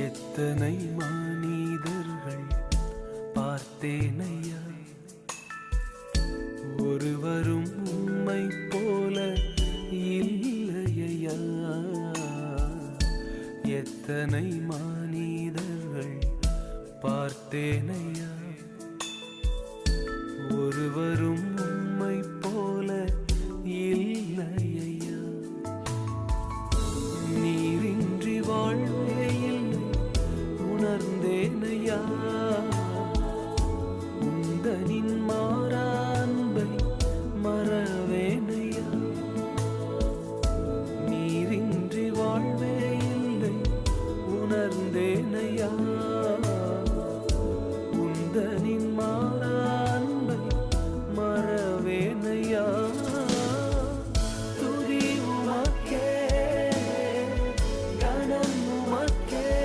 எத்தனை மனிதர்கள் பார்த்தேனையா, ஒருவரும் உம்மை போல இல்லையா. எத்தனை மனிதர்கள் பார்த்தேனையா, ஒருவரும் உம்மை போல இல்லையா. நீரின்றி வாழ்வே இல்லை உணர்ந்தேனையா, உந்தனின் மாறா அன்பை மறவேனையா. நீரின்றி வாழ்வே இல்லை உணர்ந்தேனையா,